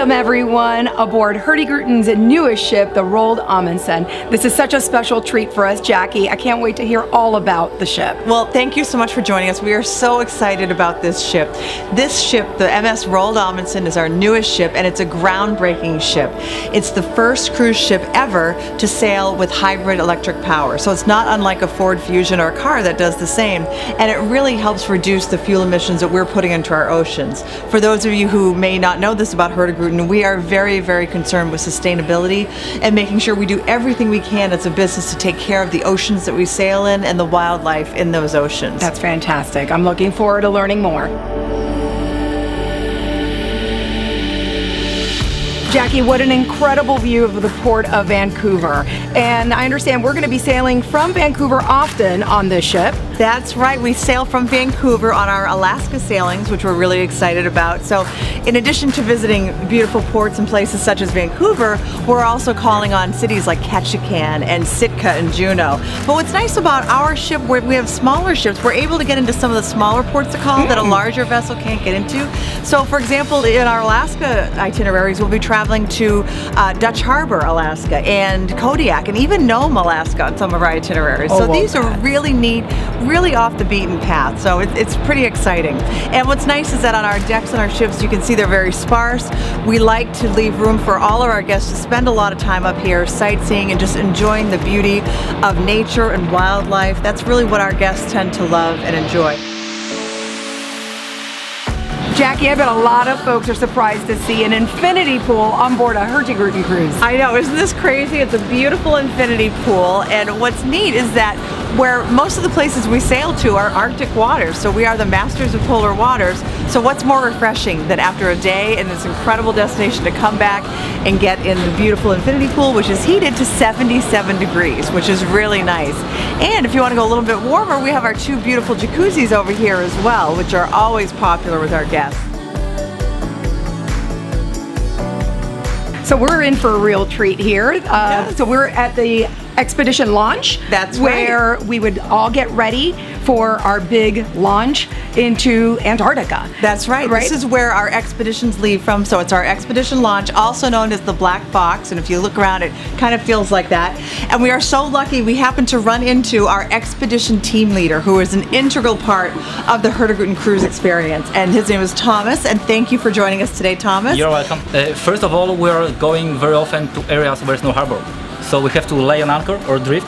Welcome everyone aboard Hurtigruten's newest ship, the Roald Amundsen. This is such a special treat for us, Jackie. I can't wait to hear all about the ship. Well, thank you so much for joining us. We are so excited about this ship. This ship, the MS Roald Amundsen, is our newest ship, and it's a groundbreaking ship. It's the first cruise ship ever to sail with hybrid electric power. So it's not unlike a Ford Fusion or a car that does the same, and it really helps reduce the fuel emissions that we're putting into our oceans. For those of you who may not know this about Hurtigruten, we are very, very concerned with sustainability and making sure we do everything we can as a business to take care of the oceans that we sail in and the wildlife in those oceans. That's fantastic. I'm looking forward to learning more. Jackie, what an incredible view of the port of Vancouver. And I understand we're going to be sailing from Vancouver often on this ship. That's right. We sail from Vancouver on our Alaska sailings, which we're really excited about. So in addition to visiting beautiful ports and places such as Vancouver, we're also calling on cities like Ketchikan and Sitka and Juneau. But what's nice about our ship, where we have smaller ships, we're able to get into some of the smaller ports of call that a larger vessel can't get into. So for example, in our Alaska itineraries, we'll be traveling to Dutch Harbor, Alaska, and Kodiak, and even Nome, Alaska on some of our itineraries. So these are really neat, really off the beaten path. So it's pretty exciting. And what's nice is that on our decks and our ships, you can see they're very sparse. We like to leave room for all of our guests to spend a lot of time up here sightseeing and just enjoying the beauty of nature and wildlife. That's really what our guests tend to love and enjoy. Jackie, I bet a lot of folks are surprised to see an infinity pool on board a Hurtigruten cruise. I know, isn't this crazy? It's a beautiful infinity pool, and what's neat is that where most of the places we sail to are Arctic waters, so we are the masters of polar waters. So what's more refreshing than after a day in this incredible destination to come back and get in the beautiful infinity pool, which is heated to 77 degrees, which is really nice. And if you want to go a little bit warmer, we have our two beautiful jacuzzis over here as well, which are always popular with our guests. So we're in for a real treat here. Yes. So we're at the expedition launch. That's where right. we would all get ready for our big launch into Antarctica. That's right. This is where our expeditions leave from. So it's our expedition launch, also known as the Black Box. And if you look around, it kind of feels like that. And we are so lucky we happen to run into our expedition team leader, who is an integral part of the Hurtigruten cruise experience. And his name is Thomas. And thank you for joining us today, Thomas. You're welcome. First of all, we're going very often to areas where there's no harbor. So we have to lay an anchor or drift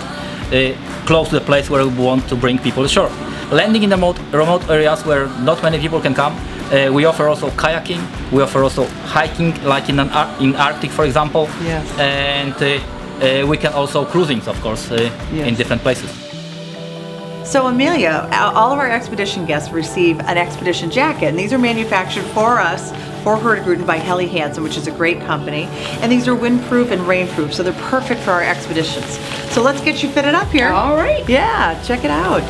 close to the place where we want to bring people ashore. Landing in the remote areas where not many people can come, we offer also kayaking, we offer also hiking, like in Arctic, for example. Yes. And we can also cruising, of course, in different places. So Amelia, all of our expedition guests receive an expedition jacket, and these are manufactured for us, for Hurtigruten, by Helly Hansen, which is a great company. And these are windproof and rainproof, so they're perfect for our expeditions. So let's get you fitted up here. All right. Yeah, check it out.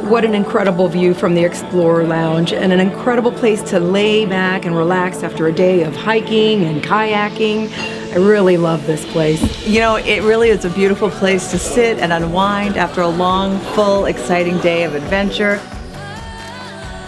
What an incredible view from the Explorer Lounge, and an incredible place to lay back and relax after a day of hiking and kayaking. I really love this place. You know, it really is a beautiful place to sit and unwind after a long, full, exciting day of adventure.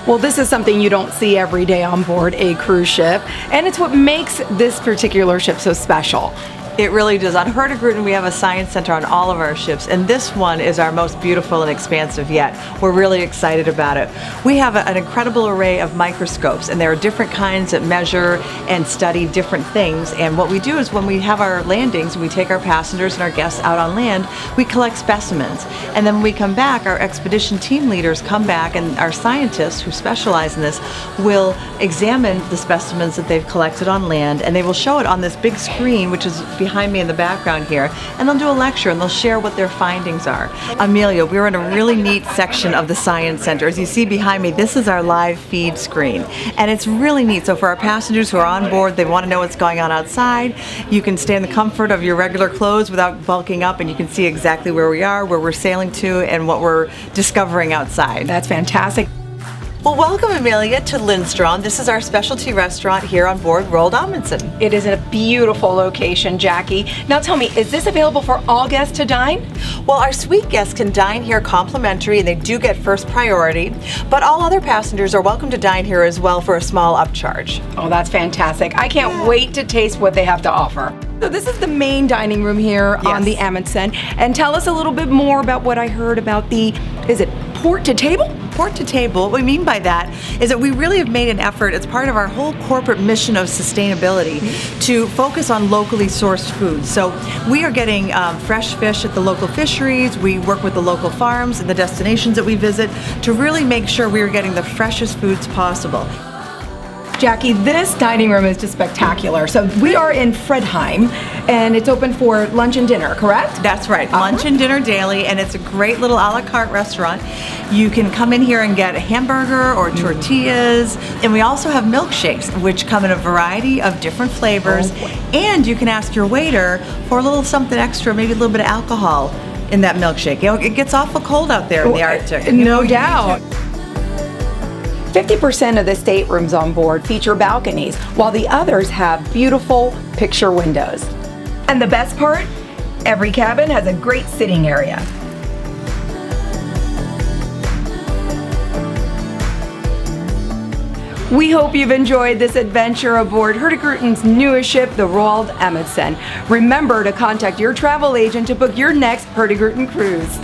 Well, this is something you don't see every day on board a cruise ship, and it's what makes this particular ship so special. It really does. On Hurtigruten, we have a science center on all of our ships, and this one is our most beautiful and expansive yet. We're really excited about it. We have an incredible array of microscopes, and there are different kinds that measure and study different things. And what we do is when we have our landings, we take our passengers and our guests out on land, we collect specimens. And then when we come back, our expedition team leaders come back, and our scientists who specialize in this will examine the specimens that they've collected on land, and they will show it on this big screen, which is behind me in the background here, and they'll do a lecture and they'll share what their findings are. Amelia, we're in a really neat section of the Science Center. As you see behind me, this is our live feed screen, and it's really neat. So for our passengers who are on board, they want to know what's going on outside, you can stay in the comfort of your regular clothes without bulking up, and you can see exactly where we are, where we're sailing to, and what we're discovering outside. That's fantastic. Well, welcome, Amelia, to Lindstrom. This is our specialty restaurant here on board Roald Amundsen. It is a beautiful location, Jackie. Now tell me, is this available for all guests to dine? Well, our suite guests can dine here complimentary, and they do get first priority, but all other passengers are welcome to dine here as well for a small upcharge. Oh, that's fantastic. I can't wait to taste what they have to offer. So this is the main dining room here on the Amundsen. And tell us a little bit more about what I heard about the, is it port to table? Port to table. What we mean by that is that we really have made an effort as part of our whole corporate mission of sustainability to focus on locally sourced foods. So we are getting fresh fish at the local fisheries. We work with the local farms and the destinations that we visit to really make sure we are getting the freshest foods possible. Jackie, this dining room is just spectacular. So we are in Fredheim, and it's open for lunch and dinner, correct? That's right, lunch and dinner daily, and it's a great little a la carte restaurant. You can come in here and get a hamburger or tortillas, and we also have milkshakes, which come in a variety of different flavors, and you can ask your waiter for a little something extra, maybe a little bit of alcohol in that milkshake. You know, it gets awful cold out there in the Arctic. No doubt. 50% of the staterooms on board feature balconies, while the others have beautiful picture windows. And the best part? Every cabin has a great sitting area. We hope you've enjoyed this adventure aboard Hurtigruten's newest ship, the Roald Amundsen. Remember to contact your travel agent to book your next Hurtigruten cruise.